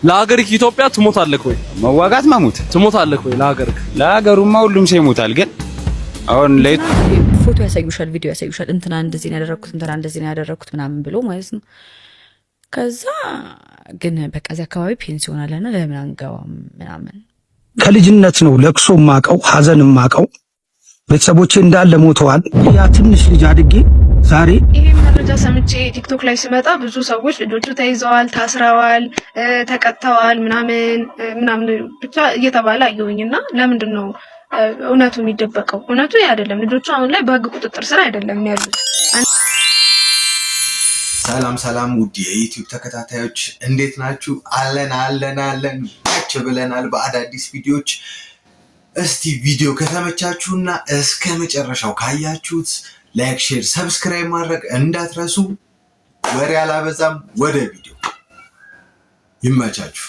ለሀገርክ ኢትዮጵያ ትሞታለህ ወይ? መዋጋት መሞት ትሞታለህ ወይ? ለሀገርክ ለሀገሩማ ሁሉም ሰው ይሞታል። ግን አሁን ፎቶ ያሳዩሻል፣ ቪዲዮ ያሳዩሻል። እንትና እንደዚህ ነው ያደረኩት፣ እንትና እንደዚህ ነው ያደረኩት ምናምን ብሎ ማለት ነው። ከዛ ግን በቃ እዚህ አካባቢ ፔንሲዮን አለና ለምን አንገባም ምናምን። ከልጅነት ነው ለቅሶ ማቀው ሐዘን ማቀው። ቤተሰቦቼ እንዳለ ሞተዋል። ያ ትንሽ ልጅ አድጌ ዛሬ ይሄ መረጃ ሰምቼ ቲክቶክ ላይ ስመጣ ብዙ ሰዎች ልጆቹ ተይዘዋል፣ ታስረዋል፣ ተቀጥተዋል ምናምን ብቻ እየተባለ አየሁኝና ለምንድን ነው እውነቱ የሚደበቀው? እውነቱ ያ አይደለም። ልጆቹ አሁን ላይ በህግ ቁጥጥር ስር አይደለም ያሉት። ሰላም ውድ የዩቲዩብ ተከታታዮች እንዴት ናችሁ? አለን ብለናል በአዳዲስ ቪዲዮዎች። እስቲ ቪዲዮ ከተመቻችሁና እስከ መጨረሻው ካያችሁት ላይክ፣ ሼር፣ ሰብስክራይብ ማድረግ እንዳትረሱ። ወሬ አላበዛም፣ ወደ ቪዲዮ ይመቻችሁ።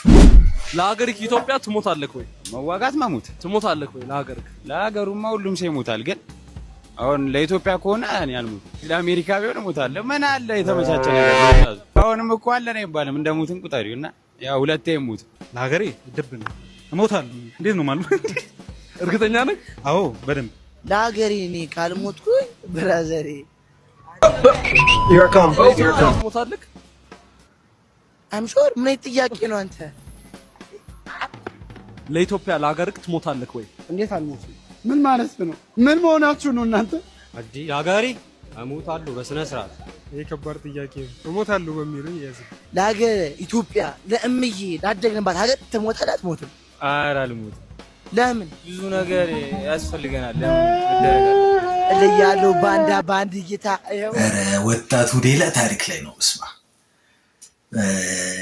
ለሀገርክ ኢትዮጵያ ትሞታለህ ወይ? መዋጋት መሞት ትሞታለህ ወይ? ለሀገርክ ለሀገሩማ ሁሉም ሰው ይሞታል። ግን አሁን ለኢትዮጵያ ከሆነ እኔ አልሞትም። ለአሜሪካ ቢሆን እሞታለሁ። ምን አለ የተመቻቸ ነገር። አሁንም እኮ አለ ነው ይባልም እንደሞትን ቁጠሪውና ያው ሁለቴ እሞት። ለሀገሬ ድብ ነው እሞታለሁ። እንዴት ነው ማለት? እርግጠኛ ነህ? አዎ በደንብ ለሀገሬ እኔ ካልሞትኩኝ ብራዘሬ ትሞታለህ። አምሾር ምን ጥያቄ ነው አንተ? ለኢትዮጵያ ለሀገርክ ትሞታለህ ወይ? እንዴት አልሞትም? ምን ማለት ነው? ምን መሆናችሁ ነው እናንተ? አዲ ለሀገሬ እሞታለሁ በስነ ስርዓት። ይሄ ከባድ ጥያቄ ነው። እሞታለሁ በሚለው ይያዝ። ለሀገር ኢትዮጵያ ለእምዬ ላደግንባት ሀገር ትሞታለህ አትሞትም? ኧረ አልሞትም። ለምን? ብዙ ነገር ያስፈልገናል። ለምን ያለው ባንድ ጌታ ኧረ ወጣቱ ሌላ ታሪክ ላይ ነው። እስማ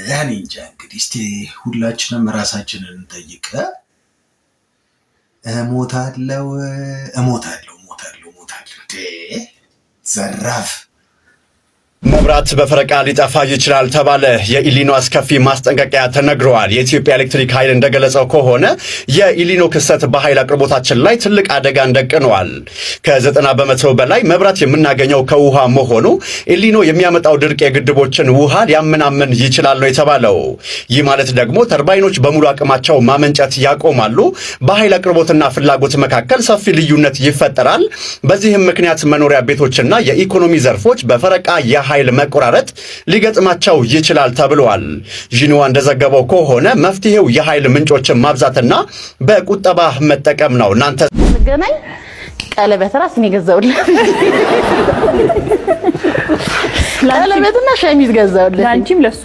ያኔ እንጃ እንግዲህ እስቲ ሁላችንም ራሳችንን እንጠይቅ። እሞታለሁ ዘራፍ። መብራት በፈረቃ ሊጠፋ ይችላል ተባለ። የኢሊኖ አስከፊ ማስጠንቀቂያ ተነግረዋል። የኢትዮጵያ ኤሌክትሪክ ኃይል እንደገለጸው ከሆነ የኢሊኖ ክስተት በኃይል አቅርቦታችን ላይ ትልቅ አደጋ ደቅኗል። ከ90 በመቶ በላይ መብራት የምናገኘው ከውሃ መሆኑ ኢሊኖ የሚያመጣው ድርቅ የግድቦችን ውሃ ሊያመናምን ይችላል ነው የተባለው። ይህ ማለት ደግሞ ተርባይኖች በሙሉ አቅማቸው ማመንጨት ያቆማሉ። በኃይል አቅርቦትና ፍላጎት መካከል ሰፊ ልዩነት ይፈጠራል። በዚህም ምክንያት መኖሪያ ቤቶችና የኢኮኖሚ ዘርፎች በፈረቃ ኃይል መቆራረጥ ሊገጥማቸው ይችላል ተብሏል። ዢኖዋ እንደዘገበው ከሆነ መፍትሄው የኃይል ምንጮችን ማብዛትና በቁጠባ መጠቀም ነው። እናንተ ገናኝ ቀለበት ራስ ነው ገዛውልህ። ቀለበትና ሸሚዝ ገዛውልህ። ላንቺም ለሱ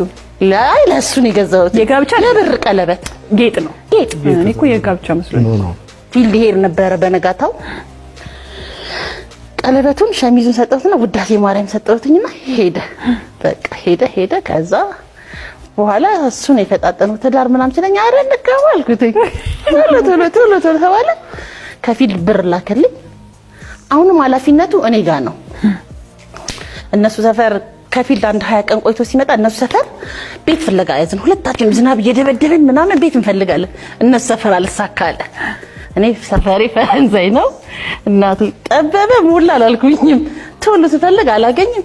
ለሱ ነው ገዛውት። የጋብቻ ለብር ቀለበት ጌጥ ነው። እኔ እኮ የጋብቻ መስሎኝ ነው። ፊልድ ሄር ነበረ በነጋታው ቀለበቱን ሸሚዙን ሰጠሁትና ውዳሴ ማርያም ሰጠሁትኝና ሄደ። ከዛ በኋላ እሱን የፈጣጠነው ትዳር ምናምን ስለኛ አረ እንጋባ አልኩት። ቶሎ ተባለ። ከፊል ብር ላከልኝ። አሁንም ኃላፊነቱ እኔ ጋር ነው። እነሱ ሰፈር ከፊል አንድ 20 ቀን ቆይቶ ሲመጣ እነሱ ሰፈር ቤት ፍለጋ ያዝን። ሁለታችንም ዝናብ እየደበደበን ምናምን ቤት እንፈልጋለን። እነሱ ሰፈር አልሳካለ። እኔ ሰፈሬ ፈረንሳይ ነው። እናቴ ጠበበ ሞላ አላልኩኝም። ቶሎ ስፈልግ አላገኝም።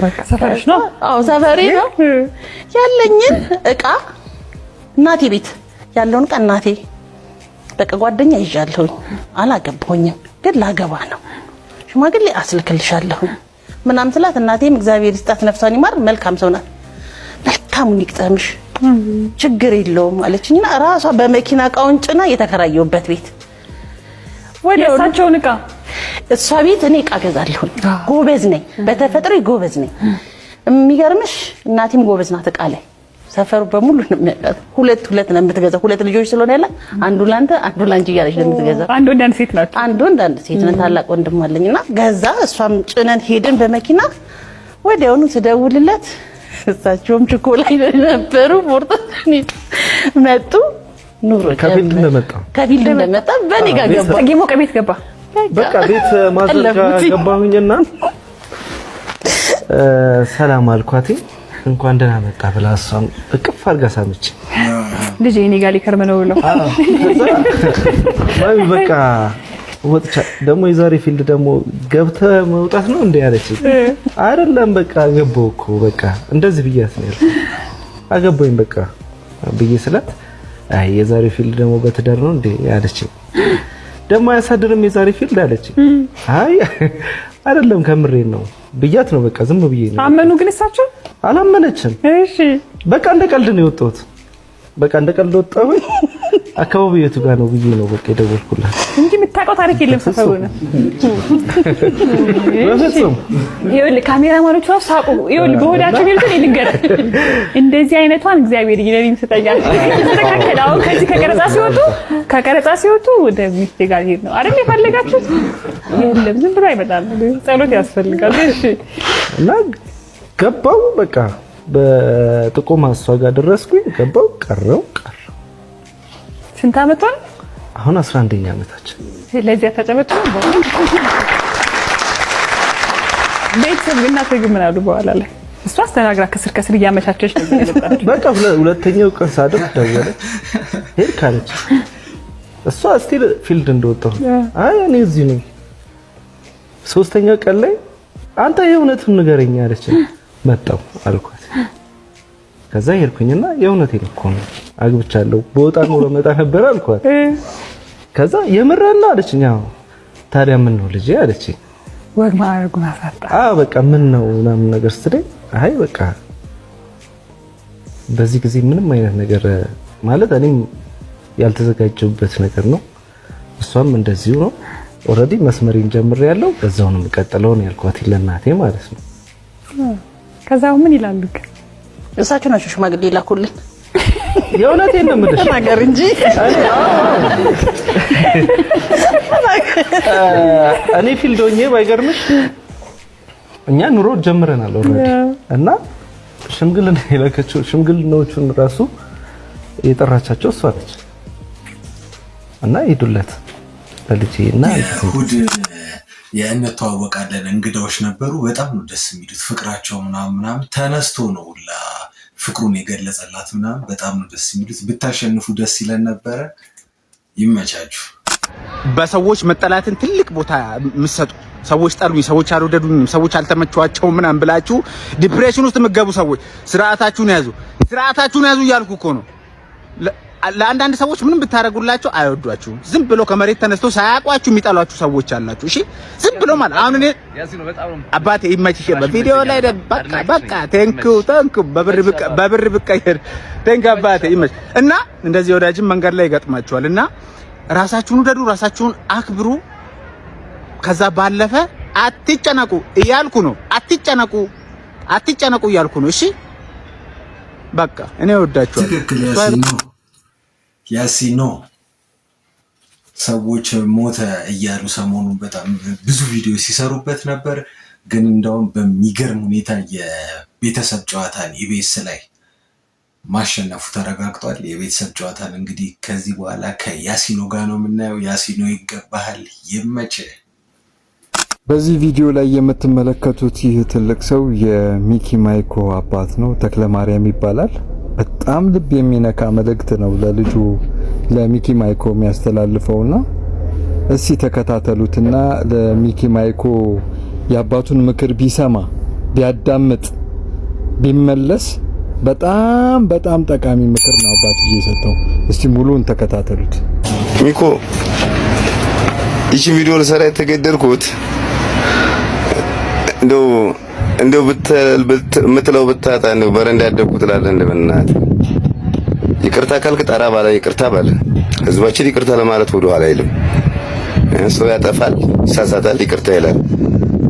በቃ ሰፈርሽ ነው? አዎ ሰፈሬ ነው። ያለኝን እቃ እናቴ ቤት ያለውን እቃ እናቴ በቃ ጓደኛ ይዣለሁኝ። አላገባሁኝም፣ ግን ላገባ ነው። ሽማግሌ አስልክልሻለሁ ምናምን ስላት እናቴም እግዚአብሔር ይስጣት ነፍሷን ይማር መልካም ሰው ናት። መልካሙን ይቅጠምሽ ችግር የለውም አለችኝና ራሷ በመኪና እቃውን ጭና የተከራየውበት ቤት ወዲያውኑ እቃ እሷ ቤት እኔ እቃ ገዛለሁ። ጎበዝ ነኝ፣ በተፈጥሮ ጎበዝ ነኝ። የሚገርምሽ እናቴም ጎበዝ ናት እቃ ላይ። ሰፈሩ በሙሉ ነው የሚያውቃት። ሁለት ነው የምትገዛው። ሁለት ልጆች ስለሆነ ያለ አንዱ ላንተ አንዱ ላንቺ እያለች ነው የምትገዛው። አንዱ ወንድ ሴት ናት። አንዱ ወንድ ሴት ነው። ታላቅ ወንድም አለኝና ገዛ። እሷም ጭነን ሄድን በመኪና። ወዲያውኑ ትደውልለት እሳቸውም ችኮላ ነበሩ። ፖርታኒ መጡ። ኑሮ ከፊልድ እንደመጣ በኔ ጋር ገባ። ጌሞ ከቤት ገባ። በቃ ቤት ማዘርጋ ገባሁኝና ሰላም አልኳት። እንኳን ደህና መጣ ብላ እሷም እቅፍ አድርጋ ሳመች። ልጄ እኔ ጋር ሊከርም ነው ብለው በቃ ወጥቻ ደግሞ የዛሬ ፊልድ ደግሞ ገብተ መውጣት ነው እንዴ ያለች። አይደለም በቃ ገባው እኮ በቃ እንደዚህ ብያት ነው አገባኝ በቃ ብዬ ስላት አይ የዛሬ ፊልድ ደግሞ በትዳር ነው እንዴ አለችኝ። ደግሞ አያሳድርም የዛሬ ፊልድ አለችኝ። አይ አይደለም ከምሬን ነው ብያት ነው በቃ ዝም ብዬ ነው። አመኑ ግን እሳቸው አላመነችም። እሺ በቃ እንደ ቀልድ ነው የወጣሁት። በቃ እንደ ቀልድ ወጣሁኝ። አካባቢው የቱ ጋር ነው ብዬ ነው በቃ የደወልኩላት እንጂ የምታውቀው ታሪክ የለም ሰፈሩ ነው። በፍጹም ይኸውልህ ካሜራማኖቹ ሳቁ። ይኸውልህ በሆዳቸው ቢልኩን ይልገር እንደዚህ አይነቷን እግዚአብሔር ይለኝ ስጠኛል። ተስተካከለው ከዚህ ከቀረጻ ሲወጡ ወደ ሚስቴ ጋር ሄድ ነው አይደል የፈለጋችሁት? የለም ዝም ብሎ አይመጣም። ጸሎት ያስፈልጋል። እሺ እና ገባው በቃ በጥቆማ እሷ ጋር ደረስኩኝ። ገባው ቀረው ስንት አመት ሆነ? አሁን 11ኛ አመታችን። ስለዚህ ተጨመጡ ነው ቤተሰብ እና ተግም ምናሉ በኋላ ላይ እሷ አስተናግራ ከስር እያመቻቸች ነው የመጣችው። በቃ ሁለተኛው ቀን ሳድር ደወለች ሄድ ካለች እሷ ስቲል ፊልድ እንደወጣሁ አይ እኔ እዚህ ነኝ። ሶስተኛው ቀን ላይ አንተ የእውነቱን ንገረኝ አለች። መጣሁ አልኳት። ከዛ ሄድኩኝና የእውነቴን እኮ ነው አግብቻለሁ በወጣ ነው ለመጣ ነበር አልኳት። ከዛ የምረና አለችኝ። አዎ ታዲያ ምን ነው ልጄ አለችኝ። ወግ ማረጉን አሳጣ። በቃ ምን ነው ምናምን ነገር ስትለኝ አይ በቃ በዚህ ጊዜ ምንም አይነት ነገር ማለት እኔም ያልተዘጋጀሁበት ነገር ነው፣ እሷም እንደዚሁ ነው። ኦልሬዲ መስመሪን ጀምሬያለሁ በዛው ነው የምቀጥለው ነው ያልኳት ለእናቴ ማለት ነው። ከዛው ምን ይላሉ? እሳቸው ናቸው ሽማግሌ ላኩልን። የእውነቴን ነው የምልሽ ነገር እንጂ እኔ ፊልድ ሆኜ ባይገርምሽ እኛ ኑሮ ጀምረናል ኦልሬዲ እና ሽምግልና የላከችው ሽምግልናዎቹን ራሱ የጠራቻቸው እሷ ነች እና ሂዱለት ለልጄና እሑድ እንተዋወቃለን እንግዳዎች ነበሩ። በጣም ነው ደስ የሚሉት ፍቅራቸው ምናምን ተነስቶ ነው ሁላ ፍቅሩን የገለጸላት ምናምን በጣም ነው ደስ የሚሉት። ብታሸንፉ ደስ ይለን ነበረ። ይመቻችሁ። በሰዎች መጠላትን ትልቅ ቦታ የምትሰጡ ሰዎች ጠሉኝ፣ ሰዎች አልወደዱኝም፣ ሰዎች አልተመቿቸውም ምናምን ብላችሁ ዲፕሬሽን ውስጥ የምትገቡ ሰዎች ስርዓታችሁን ያዙ እያልኩ እኮ ነው። ለአንዳንድ ሰዎች ምንም ብታረጉላቸው አይወዷችሁም። ዝም ብሎ ከመሬት ተነስቶ ሳያቋችሁ የሚጠሏችሁ ሰዎች አላችሁ። እሺ ዝም ብሎ ማለት አሁን እኔ አባቴ ይመችሽ በቪዲዮ ላይ በቃ ቴንኪው በብር ብቀየር ቴንክ አባቴ ይመች እና እንደዚህ ወዳጅም መንገድ ላይ ይገጥማችኋል እና ራሳችሁን ውደዱ፣ ራሳችሁን አክብሩ። ከዛ ባለፈ አትጨነቁ እያልኩ ነው። አትጨነቁ እያልኩ ነው። እሺ በቃ እኔ ወዳችኋለሁ። ትክክል ያሲኖ ሰዎች ሞተ እያሉ ሰሞኑን በጣም ብዙ ቪዲዮ ሲሰሩበት ነበር። ግን እንደውም በሚገርም ሁኔታ የቤተሰብ ጨዋታን ኢቢኤስ ላይ ማሸነፉ ተረጋግጧል። የቤተሰብ ጨዋታን እንግዲህ ከዚህ በኋላ ከያሲኖ ጋር ነው የምናየው። ያሲኖ ይገባሃል፣ ይመች። በዚህ ቪዲዮ ላይ የምትመለከቱት ይህ ትልቅ ሰው የሚኪ ማይኮ አባት ነው። ተክለማርያም ይባላል። በጣም ልብ የሚነካ መልእክት ነው ለልጁ ለሚኪ ማይኮ የሚያስተላልፈውና እስቲ ተከታተሉትና ለሚኪ ማይኮ የአባቱን ምክር ቢሰማ ቢያዳምጥ ቢመለስ በጣም ጠቃሚ ምክር ነው አባትዬ የሰጠው። እስቲ ሙሉን ተከታተሉት። ሚኮ ይቺ ቪዲዮ ለሰራ የተገደልኩት እንደው ምትለው ብታጣ ነው በረንዳ ያደኩት ትላለህ። እንደምናት ይቅርታ ካልክ ጠራ ባለ ይቅርታ ባለ ህዝባችን ይቅርታ ለማለት ወደ ኋላ አይልም። ሰው ያጠፋል፣ ይሳሳታል፣ ይቅርታ ይላል።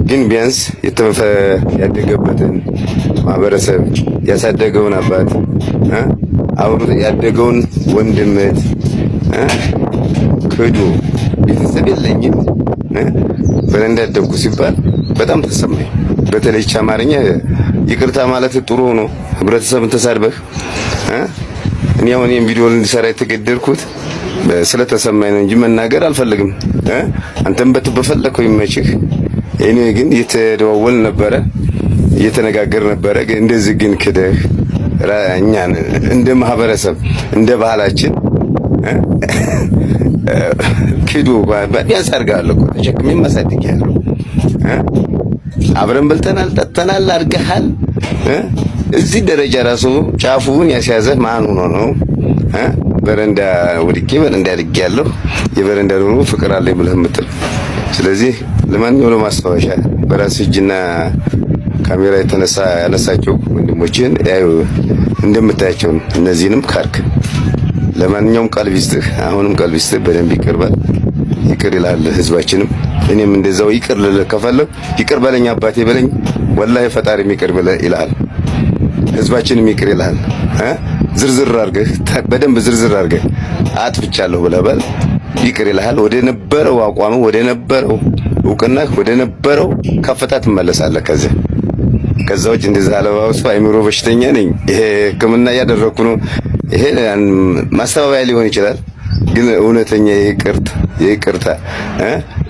ግን ቢያንስ ያደገበትን ማህበረሰብ ያሳደገውን አባት አብሮ ያደገውን ወንድምት ክዱ ቤተሰብ የለኝም በረንዳ ያደኩ ሲባል በጣም ተሰማኝ። በተለይ አማርኛ ይቅርታ ማለት ጥሩ ነው። ህብረተሰብን ተሳድበህ እኔ አሁን ይሄን ቪዲዮ እንድሰራ የተገደድኩት ስለተሰማኝ ነው እንጂ መናገር አልፈልግም። አንተም በፈለከው ይመችህ። እኔ ግን እየተደዋወልን ነበረ፣ እየተነጋገር ነበረ። እንደዚህ ግን ክደህ እኛን እንደ ማህበረሰብ እንደ ባህላችን ክዱ ቢያንስ አድርገሃል እኮ ተሸክሜም አሳድጌሃለሁ። አብረን በልተናል፣ ጠጥተናል፣ አድርገሃል። እዚህ ደረጃ ራሱ ጫፉን ያስያዘህ ማን ሆኖ ነው? በረንዳ ወድቄ በረንዳ አድጌያለሁ የበረንዳ ዶሮ ፍቅር አለኝ ብለህ የምትል። ስለዚህ ለማንኛውም ማስታወሻ በራስ እጅና ካሜራ ያነሳቸው ወንድሞችን ያዩ እንደምታያቸው እነዚህንም ካርክ። ለማንኛውም ቀልብ ይስጥህ፣ አሁንም ቀልብ ይስጥህ። በደንብ ይቅርባል፣ ይቅር ይላል ህዝባችንም። እኔም እንደዛው ይቅር ልልህ ከፈለግ ይቅር በለኝ አባቴ በለኝ። ወላሂ ፈጣሪም ይቅር ይልሃል፣ ህዝባችንም ይቅር ይልሃል። ዝርዝር አድርገህ በደንብ ዝርዝር አድርገህ አጥፍቻለሁ ብለህ በል ይቅር ይልሃል። ወደ ነበረው አቋም፣ ወደ ነበረው እውቅና፣ ወደ ነበረው ከፍታ ትመለሳለህ። ከዛ ውጭ እንደዛ አለባበሱ አይምሮ በሽተኛ ነኝ ይሄ ህክምና እያደረኩ ነው ይሄ ማስተባበያ ሊሆን ይችላል፣ ግን እውነተኛ ይቅርታ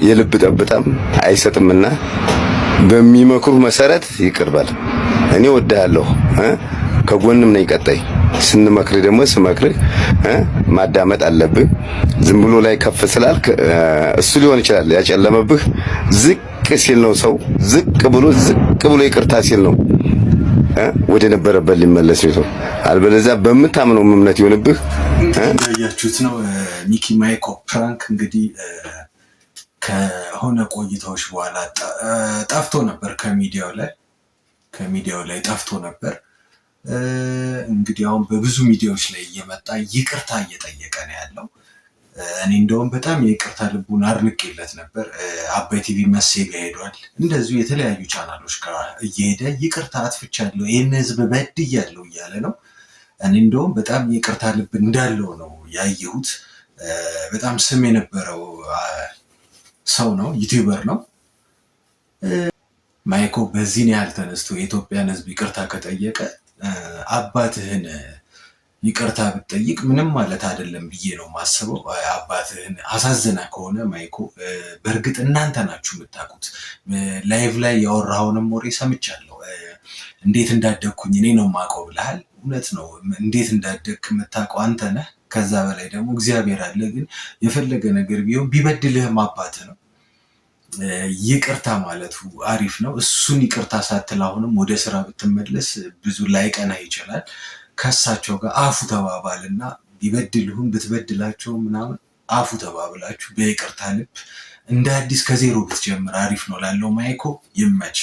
የልብ ጠብታም አይሰጥምና በሚመክሩ መሰረት ይቅርባል። እኔ ወድሃለሁ፣ ከጎንም ነኝ። ቀጣይ ስንመክር ደግሞ ስመክር ማዳመጥ አለብህ። ዝም ብሎ ላይ ከፍ ስላልክ እሱ ሊሆን ይችላል ያጨለመብህ። ዝቅ ሲል ነው ሰው ዝቅ ብሎ ይቅርታ ሲል ነው ወደ ነበረበት ሊመለስ ነው። አልበለዚያ በምታምነው እምነት ይሆንብህ። ያያችሁት ነው ሚኪ ማይኮ ፕራንክ። እንግዲህ ከሆነ ቆይታዎች በኋላ ጠፍቶ ነበር፣ ከሚዲያው ላይ ጠፍቶ ነበር። እንግዲህ አሁን በብዙ ሚዲያዎች ላይ እየመጣ ይቅርታ እየጠየቀ ነው ያለው። እኔ እንደውም በጣም የይቅርታ ልቡን አድንቄለት ነበር። አባይ ቲቪ መሴ ጋር ሄዷል፣ እንደዚሁ የተለያዩ ቻናሎች ጋር እየሄደ ይቅርታ አጥፍቻለሁ፣ ይህን ህዝብ በድያለሁ እያለ ነው። እኔ እንደውም በጣም የይቅርታ ልብ እንዳለው ነው ያየሁት። በጣም ስም የነበረው ሰው ነው፣ ዩቲዩበር ነው ማይኮ። በዚህን ያህል ተነስቶ የኢትዮጵያን ህዝብ ይቅርታ ከጠየቀ አባትህን ይቅርታ ብትጠይቅ ምንም ማለት አይደለም ብዬ ነው ማስበው። አባትህን አሳዝና ከሆነ ማይኮ፣ በእርግጥ እናንተ ናችሁ የምታውቁት። ላይቭ ላይ ያወራኸውንም ወሬ ሰምቻለሁ። እንዴት እንዳደግኩኝ እኔ ነው የማውቀው ብለሃል። እውነት ነው፣ እንዴት እንዳደግክ የምታውቀው አንተ ነህ። ከዛ በላይ ደግሞ እግዚአብሔር አለ። ግን የፈለገ ነገር ቢሆን ቢበድልህም አባትህ ነው። ይቅርታ ማለቱ አሪፍ ነው። እሱን ይቅርታ ሳትል አሁንም ወደ ስራ ብትመለስ ብዙ ላይቀና ይችላል። ከሳቸው ጋር አፉ ተባባልና ቢበድልሁም ብትበድላቸው ምናምን አፉ ተባብላችሁ በይቅርታ ልብ እንደ አዲስ ከዜሮ ብትጀምር አሪፍ ነው ላለው ማይኮ ይመች።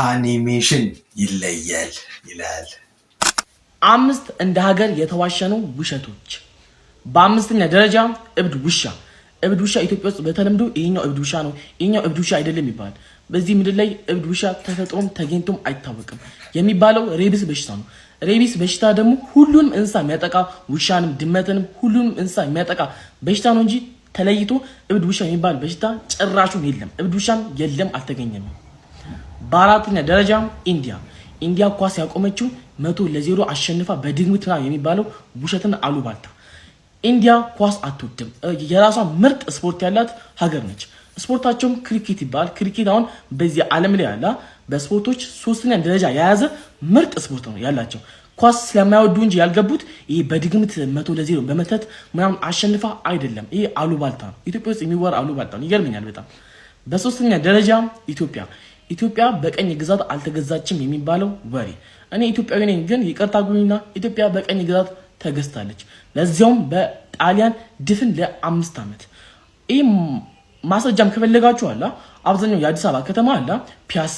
አኒሜሽን ይለያል ይላል። 5 እንደ ሀገር የተዋሸኑ ውሸቶች። በአምስተኛ ደረጃ እብድ ውሻ። እብድ ውሻ ኢትዮጵያ ውስጥ በተለምዶ ይሄኛው እብድ ውሻ ነው፣ ይሄኛው እብድ ውሻ አይደለም ይባላል። በዚህ ምድር ላይ እብድ ውሻ ተፈጥሮም ተገኝቶም አይታወቅም። የሚባለው ሬቢስ በሽታ ነው። ሬቢስ በሽታ ደግሞ ሁሉንም እንስሳ የሚያጠቃ ውሻንም፣ ድመትንም ሁሉንም እንስሳ የሚያጠቃ በሽታ ነው እንጂ ተለይቶ እብድ ውሻ የሚባል በሽታ ጭራሹን የለም። እብድ ውሻም የለም፣ አልተገኘም። በአራተኛ ደረጃ ኢንዲያ ኳስ ያቆመችው 100-0 አሸንፋ በድግምት የሚባለው ውሸትን አሉባልታ። ኢንዲያ ኳስ አትወድም። የራሷ ምርጥ ስፖርት ያላት ሀገር ነች። ስፖርታቸውም ክሪኬት ይባላል። ክሪኬት አሁን በዚህ ዓለም ላይ ያለ በስፖርቶች 3ኛ ደረጃ የያዘ ምርጥ ስፖርት ነው ያላቸው። ኳስ ስለማይወዱ እንጂ ያልገቡት ይሄ በድግምት 100-0 በመተት ምናምን አሸንፋ አይደለም። ይሄ አሉባልታ ነው፣ ኢትዮጵያ ውስጥ የሚወራ አሉባልታ ነው። ይገርመኛል በጣም። በ3ኛ ደረጃ ኢትዮጵያ በቀኝ ግዛት አልተገዛችም የሚባለው ወሬ። እኔ ኢትዮጵያዊ ነኝ፣ ግን ይቅርታ ጉኝና ኢትዮጵያ በቀኝ ግዛት ተገዝታለች፣ ለዚያውም በጣሊያን ድፍን ለ5 ዓመት። ይህ ማስረጃም ከፈለጋችሁ አላ አብዛኛው የአዲስ አበባ ከተማ አላ ፒያሳ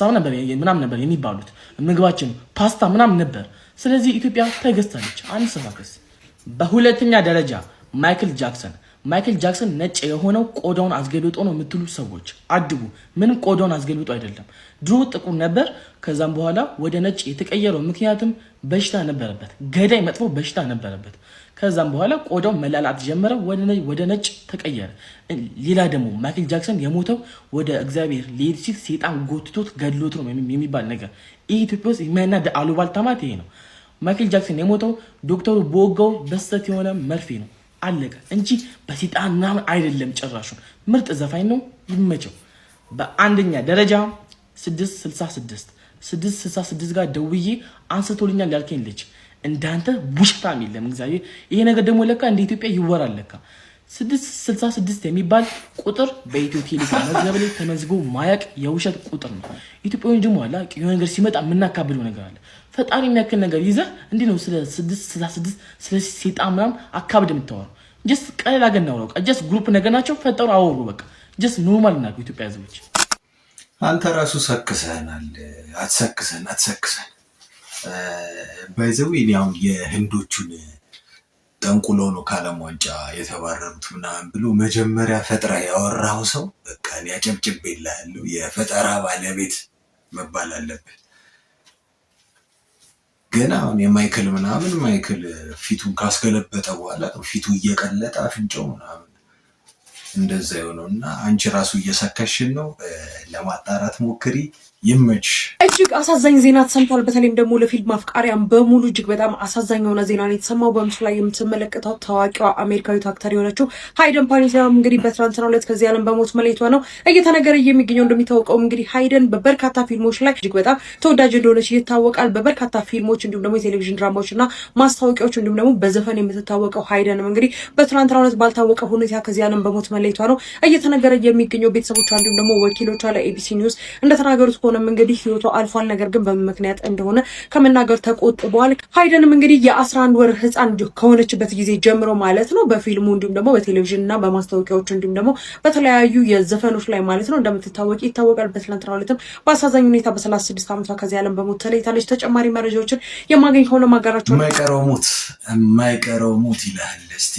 ምናምን ነበር የሚባሉት ምግባችን ፓስታ ምናምን ነበር። ስለዚህ ኢትዮጵያ ተገዝታለች። አንድ ሰፋከስ። በሁለተኛ ደረጃ ማይክል ጃክሰን ማይክል ጃክሰን ነጭ የሆነው ቆዳውን አስገልብጦ ነው የምትሉ ሰዎች አድቡ። ምንም ቆዳውን አስገልብጦ አይደለም። ድሮ ጥቁር ነበር። ከዛም በኋላ ወደ ነጭ የተቀየረው ምክንያቱም በሽታ ነበረበት፣ ገዳይ መጥፎ በሽታ ነበረበት። ከዛም በኋላ ቆዳው መላላት ጀመረ፣ ወደ ነጭ ተቀየረ። ሌላ ደግሞ ማይክል ጃክሰን የሞተው ወደ እግዚአብሔር ሊሄድ ሲል ሴጣን ጎትቶት ገድሎት ነው የሚባል ነገር ይህ ኢትዮጵያ ውስጥ የሚያናድ አሉባልታ ማለት ይሄ ነው። ማይክል ጃክሰን የሞተው ዶክተሩ በወጋው በስተት የሆነ መርፌ ነው አለቀ እንጂ በሴጣን ምናምን አይደለም። ጭራሹ ምርጥ ዘፋኝ ነው፣ ይመቸው። በአንደኛ ደረጃ 666 ጋር ደውዬ አንስቶልኛል ያልከኝ ልጅ እንዳንተ ውሽጣም የለም እግዚአብሔር። ይሄ ነገር ደግሞ ለካ እንደ ኢትዮጵያ ይወራል ለካ 666 የሚባል ቁጥር በኢትዮ ቴሌኮም መዝገብ ላይ ተመዝግቦ ማያቅ የውሸት ቁጥር ነው። ኢትዮጵያውን ደግሞ አላ የሆነ ነገር ሲመጣ የምናካብደው ነገር አለ። ፈጣሪ የሚያክል ነገር ይዘህ እንዲህ ነው ስለ 666 ስለ ሴጣን ምናምን አካብድ የምታወራው። ጀስት ቀለል አገና ነው ጀስት ግሩፕ ነገር ናቸው ፈጠሩ አወሩ በቃ ጀስት ኖርማል ናቸው ኢትዮጵያ ህዝቦች። አንተ ራሱ ሰክሰናል። አትሰክሰን ባይዘው ያው የህንዶቹን ጠንቁሎ ነው ከዓለም ዋንጫ የተባረሩት ምናምን ብሎ መጀመሪያ ፈጥራ ያወራው ሰው በቃ እኔ አጨብጭቤልሃለሁ የፈጠራ ባለቤት መባል አለበት። ግን አሁን የማይክል ምናምን ማይክል ፊቱን ካስገለበጠ በኋላ ፊቱ እየቀለጠ አፍንጫው ምናምን እንደዛ የሆነውና አንቺ ራሱ እየሰከሽን ነው። ለማጣራት ሞክሪ። ይመች። እጅግ አሳዛኝ ዜና ተሰምቷል። በተለይም ደግሞ ለፊልም አፍቃሪያን በሙሉ እጅግ በጣም አሳዛኝ የሆነ ዜና ነው የተሰማው። በምስሉ ላይ የምትመለከተው ታዋቂዋ አሜሪካዊት አክተር የሆነችው ሃይደን ፓንቲየር እንግዲህ በትናንትናው ዕለት ከዚህ ዓለም በሞት መለየቷ ነው እየተነገረ የሚገኘው። እንደሚታወቀው እንግዲህ ሃይደን በበርካታ ፊልሞች ላይ እጅግ በጣም ተወዳጅ እንደሆነች ይታወቃል። በበርካታ ፊልሞች እንዲሁም ደግሞ የቴሌቪዥን ድራማዎችና ማስታወቂያዎች እንዲሁም ደግሞ በዘፈን የምትታወቀው ሃይደንም እንግዲህ በትናንትናው ዕለት ባልታወቀ ሁኔታ ከዚህ ዓለም በሞት መለየቷ ነው እየተነገረ የሚገኘው። ቤተሰቦቿ እንዲሁም ደግሞ ወኪሎቿ ለኤቢሲ ኒውስ እንደተናገሩት እንግዲህ ህይወቷ አልፏል። ነገር ግን በምን ምክንያት እንደሆነ ከመናገር ተቆጥበዋል። ሃይደንም እንግዲህ የ11 ወር ህፃን ከሆነችበት ጊዜ ጀምሮ ማለት ነው በፊልሙ እንዲሁም ደግሞ በቴሌቪዥንና በማስታወቂያዎች እንዲሁም ደግሞ በተለያዩ የዘፈኖች ላይ ማለት ነው እንደምትታወቅ ይታወቃል። በትናንትናው ዕለትም በአሳዛኝ ሁኔታ በ36 ዓመቷ ከዚህ ዓለም በሞት ተለይታለች። ተጨማሪ መረጃዎችን የማገኝ ከሆነ ማጋራቸው የማይቀረው ሞት ይላል። እስቲ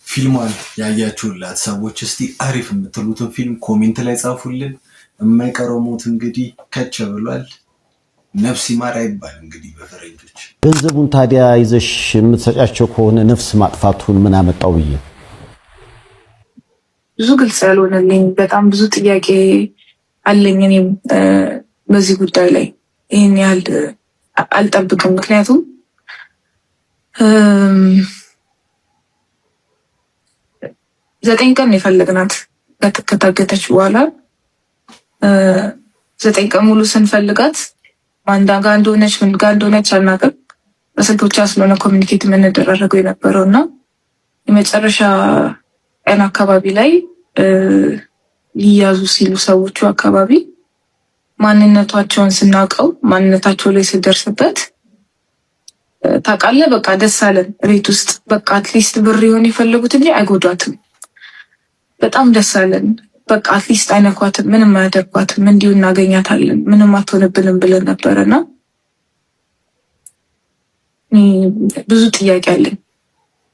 ፊልሟን ያያችሁላት ሰዎች እስቲ አሪፍ የምትሉትን ፊልም ኮሜንት ላይ ጻፉልን። የማይቀረው ሞት እንግዲህ ከች ብሏል። ነፍስ ይማር አይባል እንግዲህ በፈረንጆች። ገንዘቡን ታዲያ ይዘሽ የምትሰጫቸው ከሆነ ነፍስ ማጥፋቱን ምን አመጣው ብዬ ብዙ ግልጽ ያልሆነልኝ በጣም ብዙ ጥያቄ አለኝ። እኔም በዚህ ጉዳይ ላይ ይህን ያህል አልጠብቅም። ምክንያቱም 9 ቀን የፈለግናት ከታገተች በኋላ 9 ቀን ሙሉ ስንፈልጋት ማን ጋር እንደሆነች ምን ጋር እንደሆነች አናውቅም። በስልክ ብቻ ስለሆነ ኮሚኒኬት የምንደራረገው የነበረውና የመጨረሻ ቀን አካባቢ ላይ ሊያዙ ሲሉ ሰዎቹ አካባቢ ማንነታቸውን ስናውቀው ማንነታቸው ላይ ስደርስበት ታውቃለህ በቃ ደስ አለን። ቤት ውስጥ በቃ አትሊስት ብር ይሆን የፈለጉት እንጂ አይጎዷትም። በጣም ደስ አለን። በቃ አትሊስት አይነኳትም፣ ምንም አያደርጓትም፣ እንዲሁ እናገኛታለን፣ ምንም አትሆንብንም ብለን ነበረና ብዙ ጥያቄ አለኝ።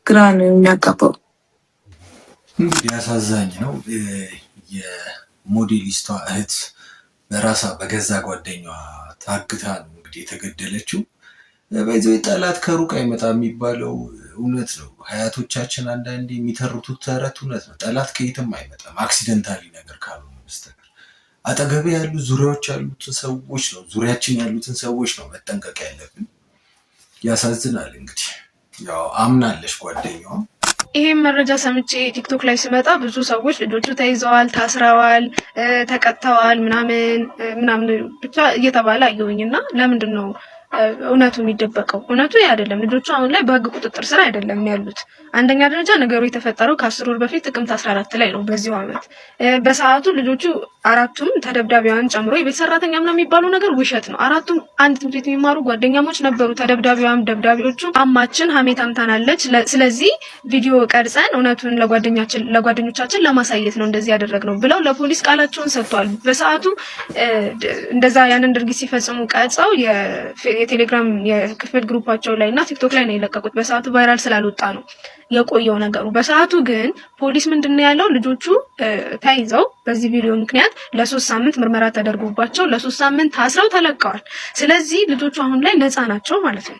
ግራ ነው የሚያጋባው። እንግዲህ አሳዛኝ ነው። የሞዴሊስቷ እህት በራሷ በገዛ ጓደኛዋ ታግታ ነው እንግዲህ የተገደለችው። በዚህ ጠላት ከሩቅ አይመጣም የሚባለው እውነት ነው። ሀያቶቻችን አንዳንዴ የሚተርቱት ተረት እውነት ነው። ጠላት ከየትም አይመጣም አክሲደንታሊ ነገር ካልሆነ በስተቀር። አጠገቤ ያሉ ዙሪያዎች ያሉትን ሰዎች ነው ዙሪያችን ያሉትን ሰዎች ነው መጠንቀቅ ያለብን። ያሳዝናል። እንግዲህ ያው አምናለሽ ጓደኛዋ። ይሄን መረጃ ሰምቼ ቲክቶክ ላይ ስመጣ ብዙ ሰዎች ልጆቹ ተይዘዋል፣ ታስረዋል፣ ተቀጥተዋል ምናምን ብቻ እየተባለ አየሁኝና ለምንድን ነው እውነቱ የሚደበቀው? እውነቱ ይሄ አይደለም። ልጆቹ አሁን ላይ በህግ ቁጥጥር ስር አይደለም ያሉት። አንደኛ ደረጃ ነገሩ የተፈጠረው ከ10 ወር በፊት ጥቅምት 14 ላይ ነው በዚሁ ዓመት። በሰዓቱ ልጆቹ አራቱም ተደብዳቢዋን ጨምሮ የቤት ሰራተኛ ምናምን የሚባሉ ነገር ውሸት ነው። አራቱም አንድ ትምህርት ቤት የሚማሩ ጓደኛሞች ነበሩ። ተደብዳቢዋም ደብዳቢዎቹ አማችን ሀሜት አምታናለች፣ ስለዚህ ቪዲዮ ቀርጸን እውነቱን ለጓደኞቻችን ለማሳየት ነው እንደዚህ ያደረግነው ብለው ለፖሊስ ቃላቸውን ሰጥተዋል። በሰዓቱ እንደዛ ያንን ድርጊት ሲፈጽሙ ቀርጸው የቴሌግራም የክፍል ግሩፓቸው ላይ እና ቲክቶክ ላይ ነው የለቀቁት። በሰዓቱ ቫይራል ስላልወጣ ነው የቆየው ነገሩ። በሰዓቱ ግን ፖሊስ ምንድነው ያለው? ልጆቹ ተይዘው በዚህ ቪዲዮ ምክንያት ለ3 ሳምንት ምርመራ ተደርጎባቸው ለ3 ሳምንት ታስረው ተለቀዋል። ስለዚህ ልጆቹ አሁን ላይ ነፃ ናቸው ማለት ነው።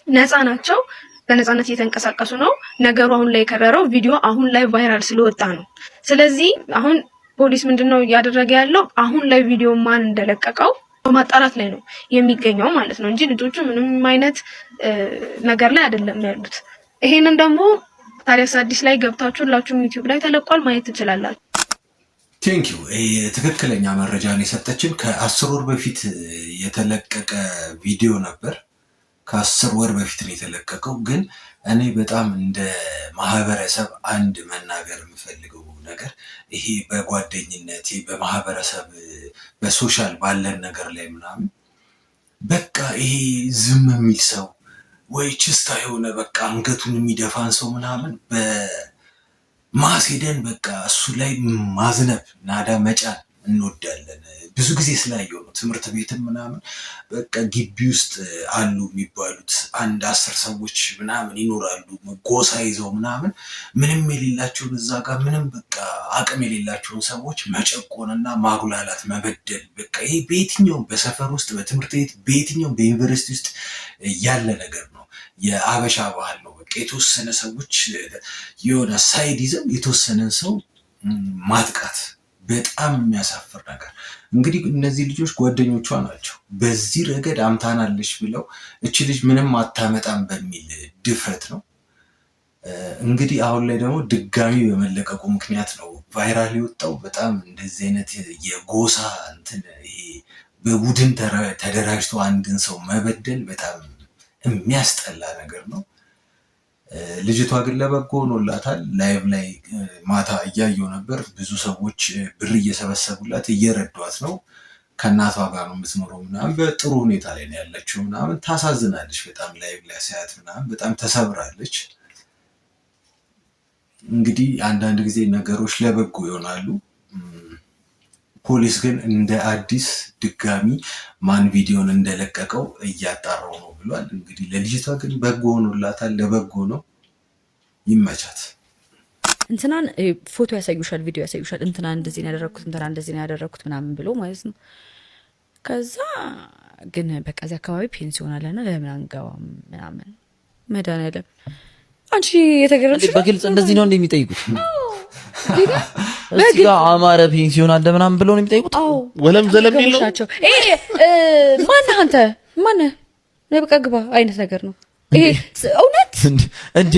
ነፃ ናቸው፣ በነፃነት እየተንቀሳቀሱ ነው። ነገሩ አሁን ላይ የከረረው ቪዲዮ አሁን ላይ ቫይራል ስለወጣ ነው። ስለዚህ አሁን ፖሊስ ምንድነው እያደረገ ያለው? አሁን ላይ ቪዲዮ ማን እንደለቀቀው በማጣራት ላይ ነው የሚገኘው ማለት ነው እንጂ ልጆቹ ምንም አይነት ነገር ላይ አይደለም ያሉት። ይሄንን ደግሞ ታዲያስ አዲስ ላይ ገብታችሁ ሁላችሁም ዩቲዩብ ላይ ተለቋል ማየት ትችላላችሁ። ቴንኪዩ። ትክክለኛ መረጃ ነው የሰጠችን። ከ10 ወር በፊት የተለቀቀ ቪዲዮ ነበር። ከ10 ወር በፊት ነው የተለቀቀው። ግን እኔ በጣም እንደ ማህበረሰብ አንድ መናገር የምፈልገው ነገር ይሄ በጓደኝነት በማህበረሰብ በሶሻል ባለን ነገር ላይ ምናምን በቃ ይሄ ዝም የሚል ሰው ወይ ችስታ የሆነ በቃ አንገቱን የሚደፋን ሰው ምናምን በማስሄደን በቃ እሱ ላይ ማዝነብ ናዳ መጫን እንወዳለን። ብዙ ጊዜ ስላየው ነው። ትምህርት ቤትም ምናምን በቃ ግቢ ውስጥ አሉ የሚባሉት 10 ሰዎች ምናምን ይኖራሉ ጎሳ ይዘው ምናምን ምንም የሌላቸውን እዛ ጋር ምንም በቃ አቅም የሌላቸውን ሰዎች መጨቆንና ማጉላላት መበደል በቃ ይሄ በየትኛውም በሰፈር ውስጥ በትምህርት ቤት በየትኛውም በዩኒቨርሲቲ ውስጥ ያለ ነገር ነው። የአበሻ ባህል ነው። በቃ የተወሰነ ሰዎች የሆነ ሳይድ ይዘው የተወሰነን ሰው ማጥቃት በጣም የሚያሳፍር ነገር። እንግዲህ እነዚህ ልጆች ጓደኞቿ ናቸው። በዚህ ረገድ አምታናለች ብለው እቺ ልጅ ምንም አታመጣም በሚል ድፍረት ነው እንግዲህ አሁን ላይ ደግሞ ድጋሚ በመለቀቁ ምክንያት ነው ቫይራል የወጣው። በጣም እንደዚህ አይነት የጎሳ እንትን ይሄ በቡድን ተደራጅቶ አንድን ሰው መበደል በጣም የሚያስጠላ ነገር ነው። ልጅቷ ግን ለበጎ ሆኖላታል። ላይቭ ላይ ማታ እያየው ነበር። ብዙ ሰዎች ብር እየሰበሰቡላት እየረዷት ነው። ከእናቷ ጋር ነው የምትኖረው ምናምን በጥሩ ሁኔታ ላይ ነው ያለችው ምናምን። ታሳዝናለች በጣም ላይቭ ላይ ሲያት ምናምን በጣም ተሰብራለች። እንግዲህ አንዳንድ ጊዜ ነገሮች ለበጎ ይሆናሉ። ፖሊስ ግን እንደ አዲስ ድጋሚ ማን ቪዲዮን እንደለቀቀው እያጣራው ነው ብሏል። እንግዲህ ለልጅቷ ግን በጎ ሆኖላታል። ለበጎ ነው። ይመቻት። እንትናን ፎቶ ያሳዩሻል፣ ቪዲዮ ያሳዩሻል። እንትናን እንደዚህ ነው ያደረኩት፣ እንትና እንደዚህ ነው ያደረኩት ምናምን ብሎ ማለት ነው። ከዛ ግን በቃ እዚህ አካባቢ ፔንሲዮን አለና ለምን አንገባም ምናምን መድኃኒዓለም አንቺ የተገረምሽ በግልጽ እንደዚህ ነው እንደሚጠይቁት እዚህ ጋር አማረ ፔንሲዮን አለ ምናምን ብሎ ነው የሚጠይቁት። ወለም ዘለም ይለው ማን አንተ ማን ነው በቃ ግባ አይነት ነገር ነው ይሄ። እውነት እንዴ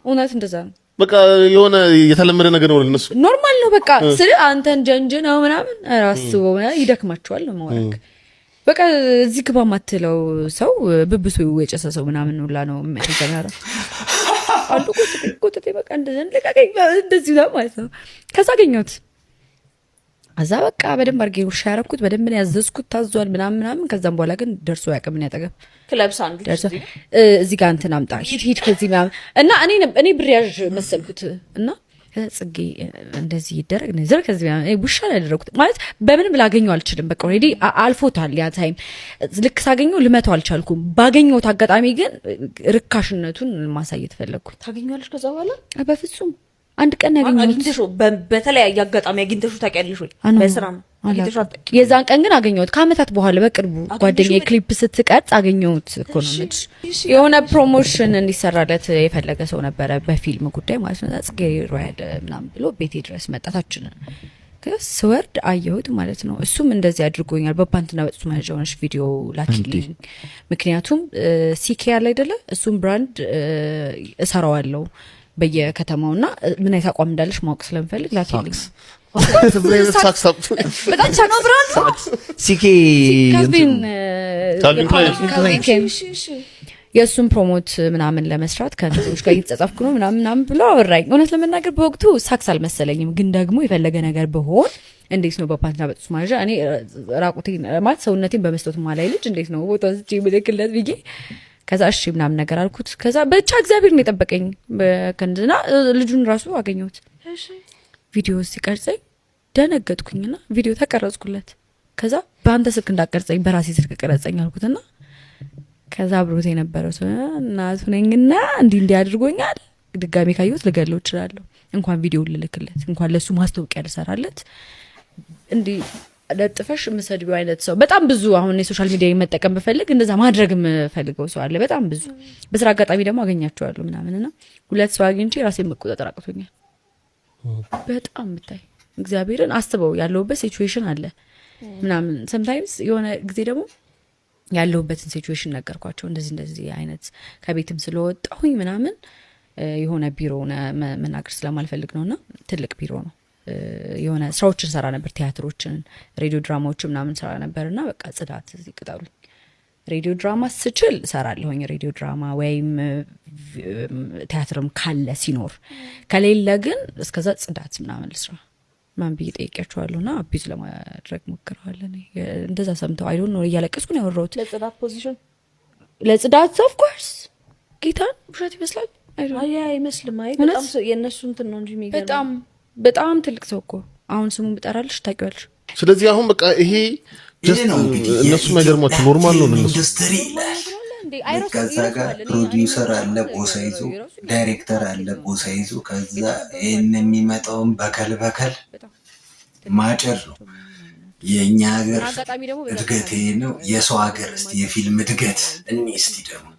እውነት እንደዛ ነው። በቃ የሆነ የተለመደ ነገር ነው ለነሱ ኖርማል ነው። በቃ ስለ አንተን ጀንጅ ነው ምናምን ራስው ይደክማቸዋል ነው ማለት በቃ እዚህ ግባ ማትለው ሰው ብብሱ የጨሰ ሰው ምናምን ሁላ ነው የሚያደርገው። አንዱ ቁጥጥ በቃ እንደዚህ ነው ማለት ነው። ከዛ አገኘሁት አዛ በቃ በደንብ አድርጌ ውሻ ያረኩት በደንብ ነው ያዘዝኩት፣ ታዟል ምናምን። ከዛም በኋላ ግን ደርሶ ያቀምን ያጠገብ ክለብ ሳንዱች እዚህ ጋር እንትን አምጣ ሂድ ከዚህ ምናምን እና እኔ ብሪያዥ መሰልኩት እና ጽጌ እንደዚህ ይደረግ ነበር ከዚህ ውሻ ላይ ያደረኩት ማለት በምንም ላገኘው አልችልም። በቃ ኦሬዲ አልፎታል ያ ታይም። ልክ ሳገኘው ልመታው አልቻልኩም። ባገኘሁት አጋጣሚ ግን ርካሽነቱን ማሳየት ፈለግኩኝ። ታገኘዋለሽ ከዛ በኋላ በፍጹም አንድ ቀን ያገኘሁት አግኝተሽው በተለያየ አጋጣሚ አግኝተሽው ታውቂያለሽ ወይ? በስራ ነው አግኝተሽው? የዛን ቀን ግን አገኘሁት ከአመታት በኋላ በቅርቡ ጓደኛዬ ክሊፕ ስትቀርጽ አገኘሁት እኮ ነው የምልሽ። የሆነ ፕሮሞሽን እንዲሰራለት የፈለገ ሰው ነበረ በፊልም ጉዳይ ማለት ነው። ጽጌ ሮያል ምናምን ብሎ ቤቴ ድረስ መጣታችን ስወርድ አየሁት ማለት ነው። እሱም እንደዚህ አድርጎኛል። በፓንትና በጥሱ መያዣ ሆነሽ ቪዲዮ ላኪልኝ። ምክንያቱም ሲኬ ያለ አይደለ እሱም ብራንድ እሰራዋለሁ በየከተማውና ምን አይነት አቋም እንዳለሽ ማወቅ ስለምፈልግ ላኪልኝ። በጣም ቻናው ብራንድ ሲኬ የእሱን ፕሮሞት ምናምን ለመስራት ከሰዎች ጋር እየተጻጻፍኩ ነው ምናምን ብሎ አወራኝ። እውነት ለመናገር በወቅቱ ሳክስ አልመሰለኝም፣ ግን ደግሞ የፈለገ ነገር በሆን እንዴት ነው በፓንትና በጥሱ መያዣ እኔ ራቁቴን ማለት ሰውነቴን በመስጠት ማላይ ልጅ እንዴት ነው ቦታ እዚህ ምልክለት ብዬ ከዛ እሺ ምናምን ነገር አልኩት። ከዛ ብቻ እግዚአብሔር ነው የጠበቀኝ። በከንድና ልጁን ራሱ አገኘሁት ቪዲዮ ሲቀርጸኝ ደነገጥኩኝና ቪዲዮ ተቀረጽኩለት። ከዛ በአንተ ስልክ እንዳቀርጸኝ በራሴ ስልክ ቀረጸኝ አልኩትና ከዛ አብሮት የነበረው ሰው እናቱ ነኝና እንዲህ አድርጎኛል ድጋሜ ካየሁት ልገለው እችላለሁ እንኳን ቪዲዮ ልልክለት እንኳን ለሱ ማስተዋወቂያ ልሰራለት እንዲህ ለጥፈሽ መሰድቢው አይነት ሰው በጣም ብዙ አሁን የሶሻል ሚዲያ መጠቀም በፈልግ እንደዛ ማድረግ የምፈልገው ሰው አለ በጣም ብዙ በስራ አጋጣሚ ደግሞ አገኛቸዋለሁ ምናምንና ሁለት ሰው አግኝቼ ራሴን መቆጣጠር አቅቶኛል በጣም ብታይ እግዚአብሔርን አስበው ያለውበት ሲቹዌሽን አለ ምናምን sometimes የሆነ ጊዜ ደግሞ ያለውበትን ሲቹዌሽን ነገርኳቸው እንደዚህ አይነት ከቤትም ስለወጣሁኝ ምናምን የሆነ ቢሮ መናገር ስለማልፈልግ ነውና ትልቅ ቢሮ ነው የሆነ ስራዎችን ሰራ ነበር ቲያትሮችን ሬዲዮ ድራማዎችን ምናምን ሰራ ነበርና በቃ ጽዳት ይቅጣሉኝ ሬዲዮ ድራማ ስችል ሰራለሁኝ ሬዲዮ ድራማ ወይም ቲያትርም ካለ ሲኖር ከሌለ ግን እስከዛ ጽዳት ምናምን ልስራ ማን ቢጠይቃቸዋለሁና አቢዝ ለማድረግ ሞክረዋለሁ እንደዛ ሰምተው አይ ዶንት ኖ እያለቀስኩ ነው ያወራሁት ለጽዳት ፖዚሽን ለጽዳት ኦፍ ኮርስ ጌታን ውሸት ይመስላል አይመስልም በጣም የነሱ እንትን ነው እንጂ የሚገርም በጣም ትልቅ ሰው እኮ አሁን ስሙን ብጠራልሽ ታውቂዋለሽ ስለዚህ አሁን በቃ ይሄ እነሱ ማይገርማቸው ኖርማል ነው ኢንዱስትሪ ከዛ ጋር ፕሮዲውሰር አለ ቦሳ ይዞ ዳይሬክተር አለ ቦሳ ይዞ ከዛ ይሄን የሚመጣውን በከል ማጨር ነው የኛ ሀገር እድገት ነው የሰው ሀገር እስቲ የፊልም እድገት እስቲ ደግሞ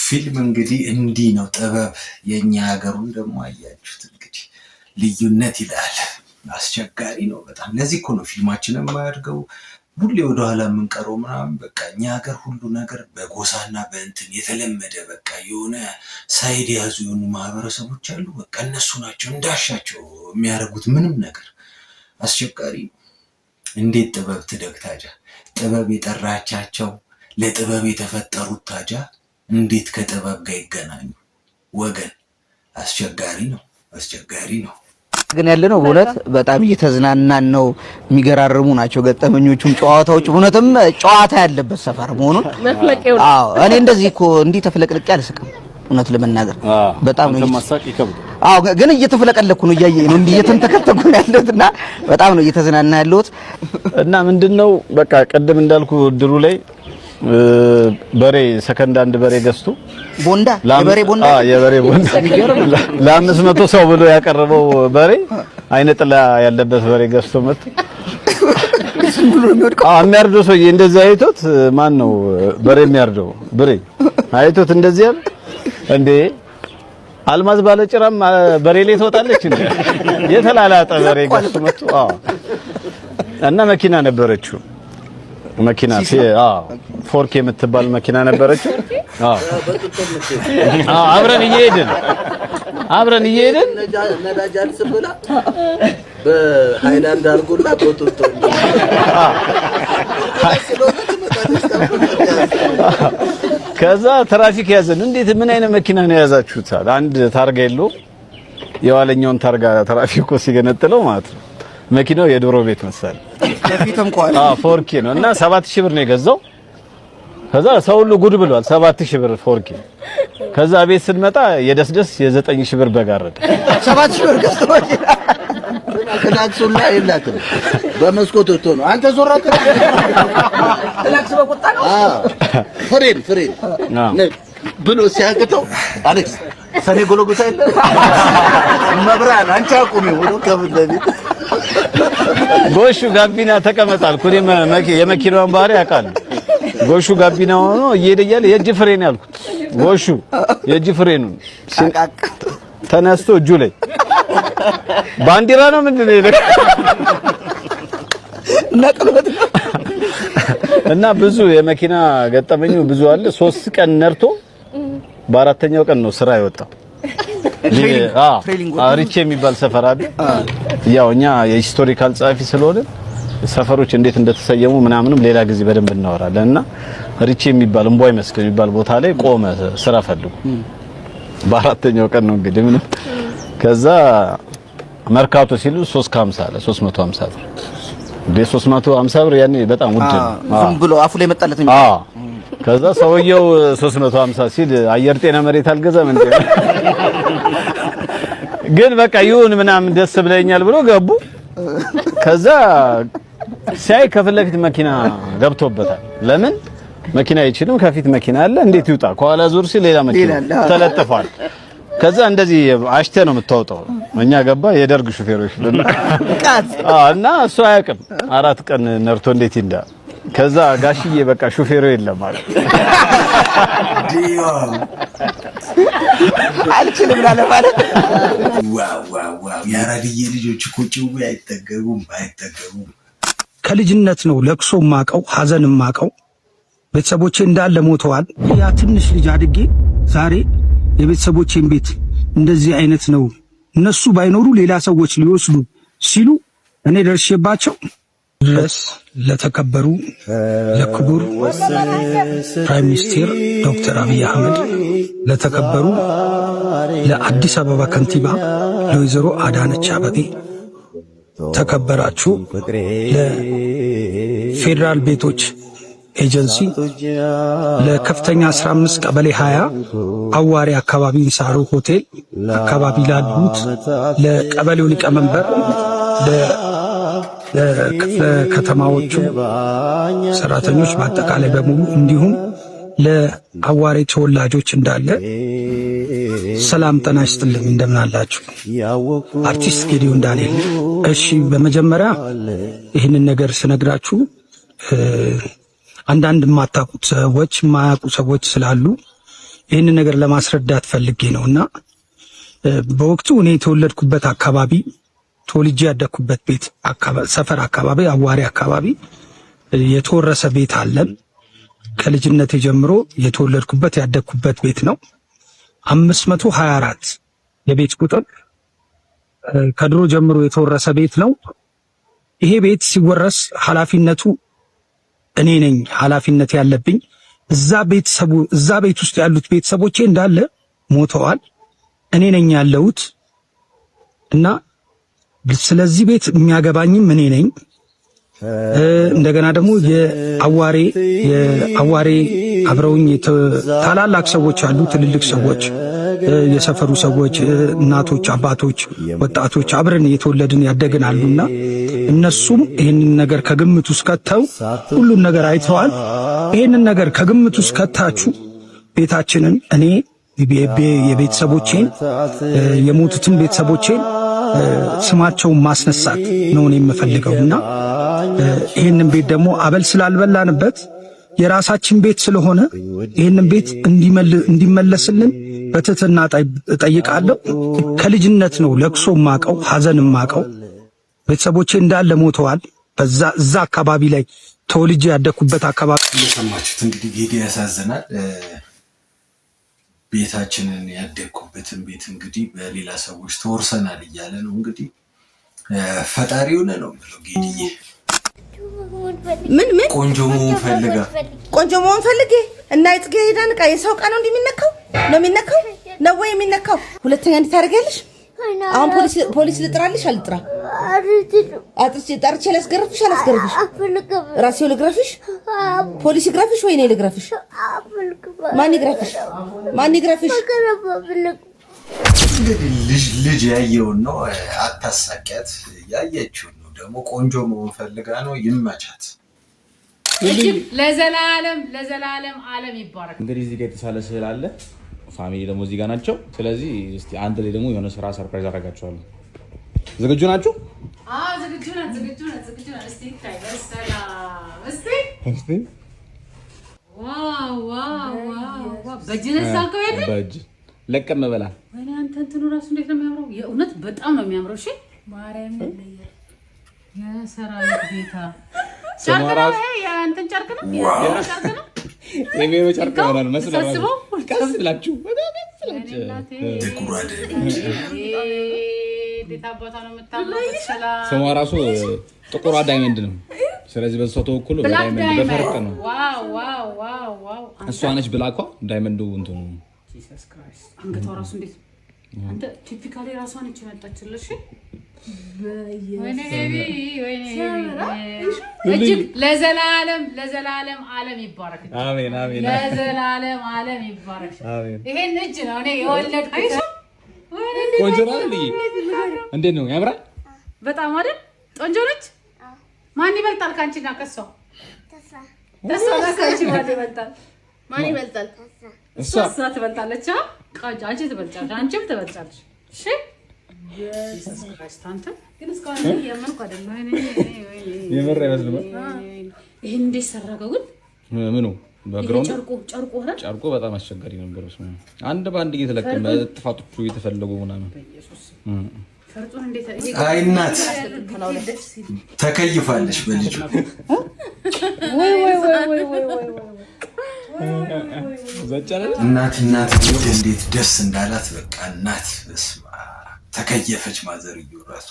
ፊልም እንግዲህ እንዲህ ነው ጥበብ የኛ ሀገሩን ደግሞ አያችሁት እንግዲህ ልዩነት ይላል አስቸጋሪ ነው በጣም ለዚህ እኮ ነው ፊልማችንን የማያድገው ሁሌ ወደ ኋላ የምንቀረው ምናምን በቃ እኛ ሀገር ሁሉ ነገር በጎሳና በእንትን የተለመደ በቃ የሆነ ሳይድ ያዙ የሆኑ ማህበረሰቦች አሉ በቃ እነሱ ናቸው እንዳሻቸው የሚያደርጉት ምንም ነገር አስቸጋሪ እንዴት ጥበብ ትደግ ታዲያ ጥበብ የጠራቻቸው ለጥበብ የተፈጠሩት ታዲያ እንዴት ከጥበብ ጋር ይገናኙ ወገን አስቸጋሪ ነው ግን ያለነው በእውነት በጣም እየተዝናናን ነው የሚገራርሙ ናቸው ገጠመኞቹም ጨዋታዎች እውነትም ጨዋታ ያለበት ሰፈር መሆኑን መፍለቀው አዎ እኔ እንደዚህ እኮ እንዲህ ተፍለቅልቅ ያልስቅም እውነት ለመናገር በጣም ነው ማሳቅ ይከብድ አዎ ግን እየተፍለቀለኩ ነው እያየኝ ነው እንዲህ እየተንተከተኩ ነው ያለውትና በጣም ነው እየተዝናና ያለውት እና ምንድነው በቃ ቀደም እንዳልኩ ድሩ ላይ በሬ ሰከንድ አንድ በሬ ገዝቶ ቦንዳ የበሬ ቦንዳ ለ500 ሰው ብሎ ያቀረበው በሬ አይነ ጥላ ያለበት በሬ ገዝቶ መጥቶ የሚያርደው ሰውዬ እንደዚህ አይቶት ማን ነው በሬ የሚያርደው በሬ አይቶት እንደዚህ ያለ እንዴ አልማዝ ባለጭራም በሬ ላይ ትወጣለች እንዴ የተላላጠ በሬ ገዝቶ መጥቶ እና መኪና ነበረችው መኪና ፎርክ የምትባል መኪና ነበረች አብረን እየሄድን ነዳጅ አልስብላ በሃይላንድ አርጎላ ጦጦ ከዛ ትራፊክ ያዘን እንዴት ምን አይነት መኪና ነው የያዛችሁት አንድ ታርጋ የለው የዋለኛውን ታርጋ ትራፊኩ ሲገነጥለው ማለት ነው መኪናው የዶሮ ቤት መሰለ ከፊትም ቋል ፎርኪ ነው እና 7000 ብር ነው የገዛው ከዛ ሰው ሁሉ ጉድ ብሏል 7000 ብር ፎርኪ ከዛ ቤት ስንመጣ የደስደስ የ9000 ብር በጋረደ 7000 ብር ገዝቶ ክላክሱላ የላትም በመስኮት ወጥቶ ነው አንተ ዞራ ክላክስ በቁጣ ነው ፍሬን ብሎ ሲያቅተው አሌክስ ሰኔ ጎሎጎታ የለ መብራን አንቺ አቁሚ ወዶ ከብለኝ ጎሹ ጋቢና ተቀመጣልኩ እኔ የመኪናውን ባህሪ ያውቃለሁ ጎሹ ጋቢና ሆኖ እየሄደ እያለ የእጅ ፍሬን ያልኩት ጎሹ የእጅ ፍሬኑ ተነስቶ እጁ ላይ ባንዲራ ነው ምንድነው ይለክ ነቅሎት እና ብዙ የመኪና ገጠመኙ ብዙ አለ 3 ቀን ነርቶ በአራተኛው ቀን ነው ስራ የወጣው ሪቼ የሚባል ሰፈር አለ ያው እኛ የሂስቶሪካል ጻፊ ስለሆነ ሰፈሮች እንዴት እንደተሰየሙ ምናምንም ሌላ ጊዜ በደንብ እናወራለን እና ሪቼ የሚባል እንቧይ መስክ የሚባል ቦታ ላይ ቆመ ስራ ፈልጉ በአራተኛው ቀን ነው እንግዲህ ምንም ከዛ መርካቶ ሲሉ 350 አለ 350 ብር በ350 ብር ያኔ በጣም ውድ ነው ዝም ብሎ አፉ ላይ መጣለት ነው ከዛ ሰውየው 350 ሲል አየር ጤና መሬት አልገዛም እንዴ ግን በቃ ይሁን ምናምን ደስ ብለኛል ብሎ ገቡ ከዛ ሳይ ከፊት ለፊት መኪና ገብቶበታል ለምን መኪና አይችልም ከፊት መኪና አለ እንዴት ይውጣ ከኋላ ዞር ሲል ሌላ መኪና ተለጥፏል ከዛ እንደዚህ አሽተ ነው የምታወጣው እኛ ገባ የደርግ ሹፌሮች እና እሱ አያውቅም 4 ቀን ነርቶ እንዴት ይንዳ ከዛ ጋሽዬ በቃ ሹፌሩ የለም ማለት አልችልም ማለት ዋው ያራድዬ ልጆች ቁጭው አይጠገቡም ከልጅነት ነው ለቅሶ ማቀው ሐዘን ማቀው ቤተሰቦቼ እንዳለ ሞተዋል ያ ትንሽ ልጅ አድጌ ዛሬ የቤተሰቦቼን ቤት እንደዚህ አይነት ነው እነሱ ባይኖሩ ሌላ ሰዎች ሊወስዱ ሲሉ እኔ ደርሼባቸው ድረስ ለተከበሩ ለክቡር ፕራይም ሚኒስትር ዶክተር አብይ አህመድ ለተከበሩ ለአዲስ አበባ ከንቲባ ለወይዘሮ አዳነች አቤቤ ተከበራችሁ ለፌደራል ቤቶች ኤጀንሲ ለከፍተኛ 15 ቀበሌ 20 አዋሪ አካባቢ ሳሩ ሆቴል አካባቢ ላሉት ለቀበሌው ሊቀመንበር ለከተማዎቹ ሰራተኞች በአጠቃላይ በሙሉ እንዲሁም ለአዋሪ ተወላጆች እንዳለ ሰላም ጤና ይስጥልኝ እንደምን አላችሁ አርቲስት ጌዲዮን ዳንኤል እሺ በመጀመሪያ ይህንን ነገር ስነግራችሁ አንዳንድ ማታቁት ሰዎች ማያቁ ሰዎች ስላሉ ይህንን ነገር ለማስረዳት ፈልጌ ነውና በወቅቱ እኔ የተወለድኩበት አካባቢ ተወልጄ ያደኩበት ቤት አካባቢ ሰፈር አካባቢ አዋሪ አካባቢ የተወረሰ ቤት አለን ከልጅነቴ ጀምሮ የተወለድኩበት ያደኩበት ቤት ነው 524 የቤት ቁጥር ከድሮ ጀምሮ የተወረሰ ቤት ነው ይሄ ቤት ሲወረስ ኃላፊነቱ እኔ ነኝ ኃላፊነት ያለብኝ እዛ ቤት ውስጥ ያሉት ቤተሰቦቼ እንዳለ ሞተዋል እኔ ነኝ ያለሁት እና ስለዚህ ቤት የሚያገባኝም እኔ ነኝ እንደገና ደግሞ የአዋሬ አብረውኝ ታላላቅ ሰዎች አሉ ትልልቅ ሰዎች የሰፈሩ ሰዎች እናቶች አባቶች ወጣቶች አብረን የተወለድን ያደግን አሉና እነሱም ይሄንን ነገር ከግምት ውስጥ ከተው ሁሉን ነገር አይተዋል ይሄንን ነገር ከግምት ውስጥ ከታችሁ ቤታችንን እኔ የቤተሰቦቼን የሞቱትን ቤተሰቦቼን ስማቸውን ማስነሳት ነው እኔ የምፈልገውና ይሄንን ቤት ደግሞ አበል ስላልበላንበት የራሳችን ቤት ስለሆነ ይሄንን ቤት እንዲመለስልን በትህትና እጠይቃለሁ ከልጅነት ነው ለቅሶ ማቀው ሐዘን ማቀው ቤተሰቦቼ እንዳለ ሞተዋል እዛ አካባቢ ላይ ተወልጄ ያደኩበት አካባቢ ሰማችሁት እንግዲህ ጌዲ ያሳዝናል ቤታችንን ያደኩበትን ቤት እንግዲህ በሌላ ሰዎች ተወርሰናል እያለ ነው እንግዲህ ፈጣሪውን ነው ብለው ጌዲዬ ምን ቆንጆ መሆን ፈልጌ እና የጽጌ ሄዳን ቃ የሰው ቃ ነው እንደሚነካው ነው ወይ የሚነካው ሁለተኛ እንዴት ታደርጊያለሽ አሁን ፖሊስ ልጥራልሽ አልጥራ ጠርቼ ላስገርፍሽ ራሴው ልግረፍሽ ፖሊስ ይግረፍሽ ወይ እኔ ልግረፍሽ ማን ይግረፍሽ ልጅ ያየውን ነው አታሳቂያት ያየችው ነው። ደግሞ ቆንጆ መሆን ፈልጋ ነው። ይመቻት። ለዘላለም ዓለም ይባረክ። እንግዲህ እዚህ ጋር የተሳለ ስዕል አለ። ፋሚሊ ደግሞ እዚህ ጋር ናቸው። ስለዚህ እስቲ አንድ ላይ ደግሞ የሆነ ስራ ሰርፕራይዝ አደርጋቸዋለሁ። ዝግጁ ናችሁ? አዎ ዝግጁ ነን። እስቲ ታይ በሰላም እስቲ ዋው በጅነስ ሳልከው ያለ በጅ ለቀም በላ ወይኔ አንተ እንትኑ ራሱ እንዴት ነው የሚያምረው! የእውነት በጣም ነው የሚያምረው። እሺ ማርያም ለየ የሰራዊት ጌታ ጨርቅ ነው ይሄ የእንትን ጨርቅ ነው ጨርቅ ነው የሜሮ ጨርቅ ነው መስለው ቀስ ብላችሁ አባታ ነው የምታምረው። ስሟ ራሱ ጥቁር ዳይመንድ ነው። ስለዚህ በሷ ተወክሎ ዳይመንድ በፈርቅ ነው። ዋው እሷ ነች ብላኳ ዳይመንዱ እንትኑ ጂሰስ ክራይስት አንገቷ ራሱ እንዴት አንተ ቲፒካሊ ራሷን እቺ መጣችልሽ። ወይኔ እጅግ ለዘላለም ዓለም ይባረክ። አሜን። ለዘላለም ዓለም ይባረክ። ይሄን እጅ ነው እኔ የወለድኩት። ቆንጆ ነው እንዴ? እንዴት ነው ያምራል? በጣም አይደል? ቆንጆ ነች። ማን ይበልጣል ካንቺና ከሷ? ተሳ ካንቺ ማን ይበልጣል? እሷ ትበልጣለች። አንቺ ትበልጫለሽ፣ አንቺም ትበልጫለሽ። እሺ ኢየሱስ ክርስቶስ አንተ ግን እስካሁን የምንኩ አይደለም። የምር አይመስልም። ይሄን እንዴት ሰራከው ግን? ምኑ ባክግራውንድ ጨርቁ በጣም አስቸጋሪ ነበር። አንድ ባንድ እየተለቀመ ጥፋቶቹ እየተፈለጉ ምናምን ፈርጡን እንዴት አይ እናት ተከይፋለሽ በልጁ ወይ እናት እንዴት ደስ እንዳላት በቃ እናት በስማ ተከየፈች። ማዘርዩ ራሱ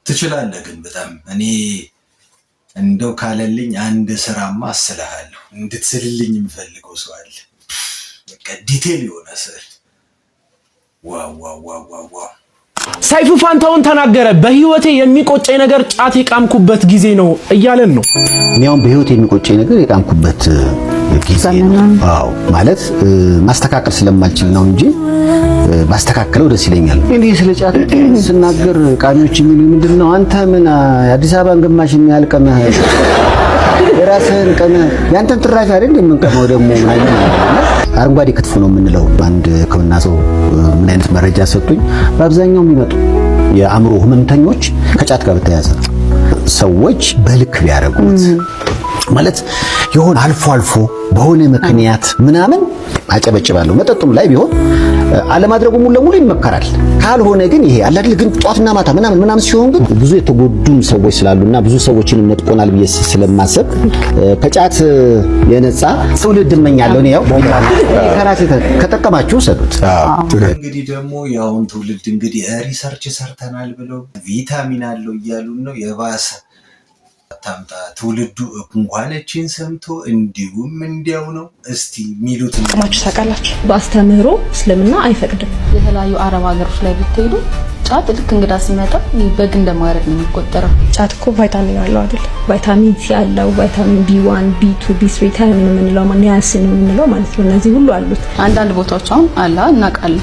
ትችላለህ ግን በጣም እኔ እንደው ካለልኝ አንድ ስራማ አስልሃለሁ እንድትስልልኝ የምፈልገው ሰው አለ። በቃ ዲቴል የሆነ ስዕል ዋው ሰይፉ ፋንታውን ተናገረ። በህይወቴ የሚቆጨኝ ነገር ጫት የቃምኩበት ጊዜ ነው እያለን ነው። እኔም በህይወቴ የሚቆጨኝ ነገር የቃምኩበት ጊዜ ነው። አዎ ማለት ማስተካከል ስለማልችል ነው እንጂ ማስተካከለው ደስ ይለኛል። እንዴ ስለ ጫት ስናገር ቃሚዎች የሚሉኝ ምንድነው? አንተ ምን አዲስ አበባን ግማሽ የሚያልቀመህ የራስህን ቀመህ ያንተን ትራፊ አይደል የምንቀመው ደግሞ ማለት ነው። አረንጓዴ ክትፎ ነው የምንለው። አንድ ሕክምና ሰው ምን አይነት መረጃ ሰጡኝ። በአብዛኛው የሚመጡ የአእምሮ ህመምተኞች ከጫት ጋር በተያያዘ ሰዎች በልክ ቢያደርጉት ማለት የሆነ አልፎ በሆነ ምክንያት ምናምን አጨበጭባለሁ። መጠጡም ላይ ቢሆን አለማድረጉ ሙሉ ለሙሉ ይመከራል። ካልሆነ ግን ይሄ አለ አይደል ግን ጧትና ማታ ምናምን ሲሆን ግን ብዙ የተጎዱም ሰዎች ስላሉና ብዙ ሰዎችንም ነጥቆናል ብዬ ስለማሰብ ከጫት የነጻ ትውልድ እመኛለሁ። እኔ ያው ከራሴ ከጠቀማችሁ ሰዱት። እንግዲህ ደግሞ ያውን ትውልድ እንግዲህ ሪሰርች ሰርተናል ብለው ቪታሚን አለው እያሉ ነው የባሰ ታምጣ ትውልዱ እንኳንችን ሰምቶ እንዲሁም እንዲያው ነው። እስቲ ሚሉት ጥቅማችሁ ታውቃላችሁ? በአስተምህሮ እስልምና አይፈቅድም። የተለያዩ አረብ ሀገሮች ላይ ብትሄዱ ጫት ልክ እንግዳ ሲመጣ በግ እንደማረግ ነው የሚቆጠረው። ጫት እኮ ቫይታሚን አለው አይደል? ቫይታሚን ሲ አለው፣ ቫይታሚን ቢ1 ቢ2 ቢ3 ታይምን የምንለው ኒያሲን የምንለው ማለት ነው። እነዚህ ሁሉ አሉት። አንዳንድ ቦታዎች አሁን አላ እናውቃለን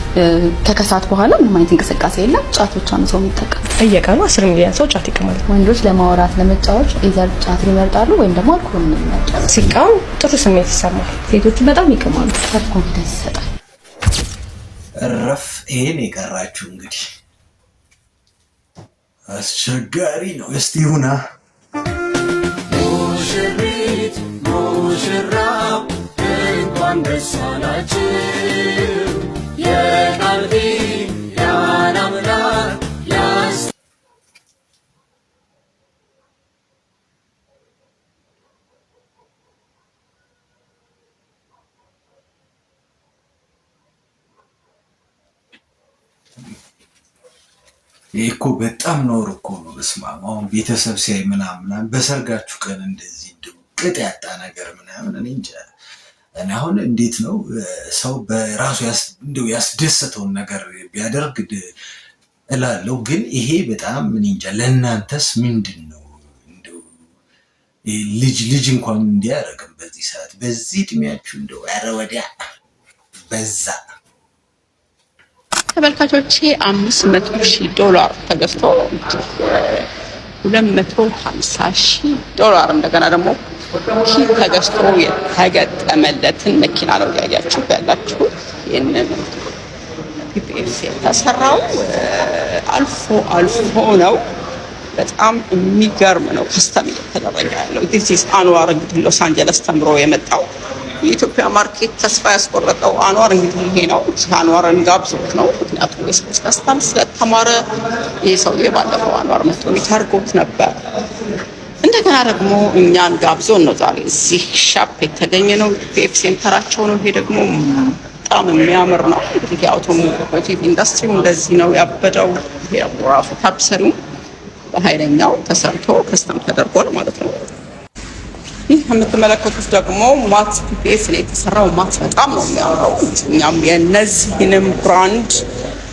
ከከሳት በኋላ ምንም አይነት እንቅስቃሴ የለም፣ ጫት ብቻ ነው ሰው የሚጠቀም። በየቀኑ 10 ሚሊዮን ሰው ጫት ይቀማል። ወንዶች ለማውራት ለመጫወት ኢዘር ጫት ይመርጣሉ ወይም ደግሞ አልኮል ነው የሚመርጣሉ። ሲቃም ጥሩ ስሜት ይሰማል። ሴቶች በጣም ይቀማሉ። ኮንፊደንስ ይሰጣል። እረፍ። ይሄን የቀራችሁ እንግዲህ አስቸጋሪ ነው። እስቲ ሁና ሙሽሪት ሙሽራው እንኳን ደስ አላችሁ የቃልቢ ያናምላክ ያስ እኮ በጣም ኖር እኮ ነው። በስመ አብ አሁን ቤተሰብ ሲያይ ምናምን በሰርጋችሁ ቀን እንደዚህ ቅጥ ያጣ ነገር ምናምን እኔ እንጃ። እኔ አሁን እንዴት ነው ሰው በራሱ እንደው ያስደሰተውን ነገር ቢያደርግ እላለሁ። ግን ይሄ በጣም እኔ እንጃ። ለእናንተስ ምንድን ነው? እንደው ልጅ እንኳን እንዲያደርግም በዚህ ሰዓት በዚህ እድሜያችሁ እንደው ኧረ ወዲያ በዛ ተመልካቾቼ $500,000 ተገዝቶ $250,000 እንደገና ደግሞ ኪ ተገዝቶ የተገጠመለትን መኪና ነው ያያችሁ ያላችሁ። ይሄንን ፒፒኤፍ የተሰራው አልፎ ነው። በጣም የሚገርም ነው። ከስተም እየተደረገ ያለው ዲስ ኢዝ አንዋር እንግዲህ ሎስ አንጀለስ ተምሮ የመጣው የኢትዮጵያ ማርኬት ተስፋ ያስቆረጠው አንዋር እንግዲህ ይሄ ነው። አንዋርን ጋብዞት ነው። ምክንያቱም የስፖርት ከስተም ስለተማረ ይሄ ሰውዬ ባለፈው አንዋር መጥቶ ሚታርጎት ነበር። እንደገና ደግሞ እኛን ጋብዞን ነው ዛሬ እዚህ ሻፕ የተገኘ ነው። ፒፒኤፍ ሴንተራቸው ነው። ይሄ ደግሞ በጣም የሚያምር ነው። እንግዲህ የአውቶሞቲቭ ኢንዱስትሪው እንደዚህ ነው ያበደው። ይሄ ራሱ ታብሰሪው በኃይለኛው ተሰርቶ ከስተም ተደርጓል ማለት ነው። ይህ የምትመለከቱት ደግሞ ማት ፒፒኤፍ ላይ የተሰራው ማት በጣም ነው የሚያምረው። እኛም የነዚህንም ብራንድ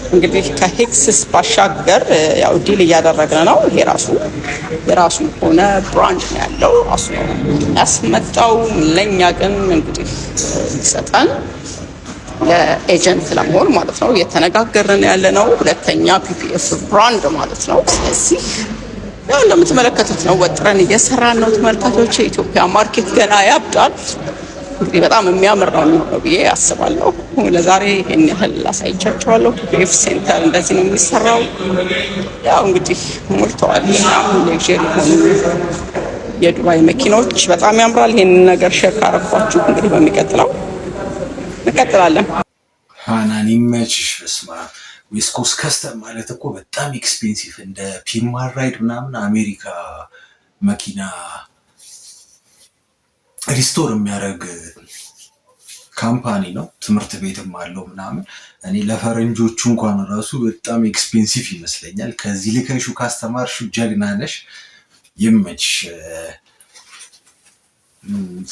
እንግዲህ ከሄክስስ ባሻገር ያው ዲል እያደረግን ነው። ይሄ የራሱ ሆነ ብራንድ ነው ያለው ራሱ ነው ያስመጣው። ለኛ ግን እንግዲህ ይሰጠን ለኤጀንት ለመሆን ማለት ነው እየተነጋገርን ያለ ነው። ሁለተኛ ፒፒኤፍ ብራንድ ማለት ነው። ስለዚህ ያው እንደምትመለከቱት ነው ወጥረን እየሰራን ነው ተመልካቾች። የኢትዮጵያ ማርኬት ገና ያብዳል። እንግዲህ በጣም የሚያምር ነው የሚሆነው ብዬ አስባለሁ። ለዛሬ ይሄን ያህል አሳይቻችኋለሁ። ፒፒኤፍ ሴንተር እንደዚህ ነው የሚሰራው። ያው እንግዲህ ሞልተዋል። ሌክዠሪ ሆኑ የዱባይ መኪኖች በጣም ያምራል። ይሄንን ነገር ሼር ካረኳችሁ እንግዲህ በሚቀጥለው እንቀጥላለን። ሃናን ይመችሽ። በስማ ዌስት ኮስት ከስተም ማለት እኮ በጣም ኤክስፔንሲቭ እንደ ፒማር ራይድ ምናምን አሜሪካ መኪና ሪስቶር የሚያደርግ ካምፓኒ ነው። ትምህርት ቤትም አለው ምናምን። እኔ ለፈረንጆቹ እንኳን ራሱ በጣም ኤክስፔንሲቭ ይመስለኛል። ከዚህ ልከሹ ካስተማርሹ ጀግና ነሽ። ይመችሽ።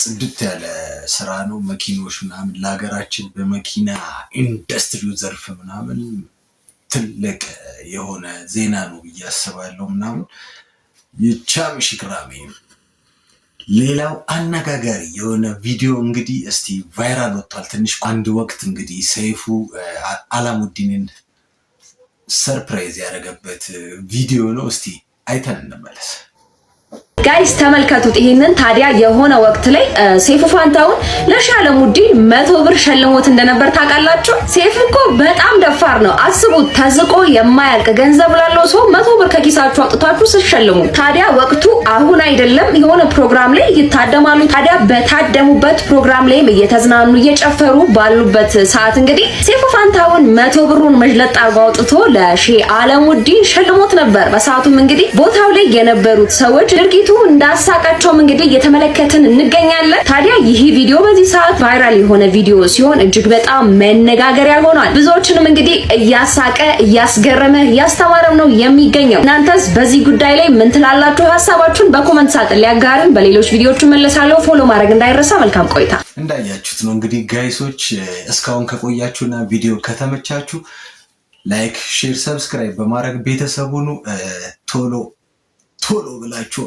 ጽድት ያለ ስራ ነው። መኪኖች ምናምን ለሀገራችን በመኪና ኢንዱስትሪው ዘርፍ ምናምን ትልቅ የሆነ ዜና ነው ብዬ አስባለሁ ምናምን ይቻምሽ ክራሜ። ሌላው አነጋጋሪ የሆነ ቪዲዮ እንግዲህ እስቲ ቫይራል ወጥቷል። ትንሽ አንድ ወቅት እንግዲህ ሰይፉ አላሙዲንን ሰርፕራይዝ ያደረገበት ቪዲዮ ነው። እስቲ አይተን እንመለስ። ጋይስ ተመልከቱት ይሄንን። ታዲያ የሆነ ወቅት ላይ ሰይፉ ፋንታሁን ለሻለሙዲን 100 ብር ሸልሞት እንደነበር ታውቃላችሁ። ሰይፉ እኮ በጣም ደፋር ነው። አስቡት፣ ተዝቆ የማያልቅ ገንዘብ ላለው ሰው 100 ብር ከኪሳችሁ አውጥታችሁ ስትሸልሙ። ታዲያ ወቅቱ አሁን አይደለም፣ የሆነ ፕሮግራም ላይ ይታደማሉ። ታዲያ በታደሙበት ፕሮግራም ላይም እየተዝናኑ እየጨፈሩ ባሉበት ሰዓት እንግዲህ ሰይፉ ፋንታሁን 100 ብሩን መጅለጥ አርጎ አውጥቶ ለሼህ አለሙዲን ሸልሞት ነበር። በሰዓቱም እንግዲህ ቦታው ላይ የነበሩት ሰዎች ድርጊቱ እንዳሳቃቸውም እንግዲህ እየተመለከትን እንገኛለን። ታዲያ ይህ ቪዲዮ በዚህ ሰዓት ቫይራል የሆነ ቪዲዮ ሲሆን እጅግ በጣም መነጋገሪያ ሆኗል። ብዙዎችንም እንግዲህ እያሳቀ እያስገረመ እያስተማረም ነው የሚገኘው። እናንተስ በዚህ ጉዳይ ላይ ምን ትላላችሁ? ሀሳባችሁን በኮመንት ሳጥን ሊያጋሩን። በሌሎች ቪዲዮዎች መለሳለሁ። ፎሎ ማድረግ እንዳይረሳ። መልካም ቆይታ። እንዳያችሁት ነው እንግዲህ ጋይሶች፣ እስካሁን ከቆያችሁና ቪዲዮ ከተመቻችሁ ላይክ፣ ሼር፣ ሰብስክራይብ በማድረግ ቤተሰቡን ቶሎ ብላችሁ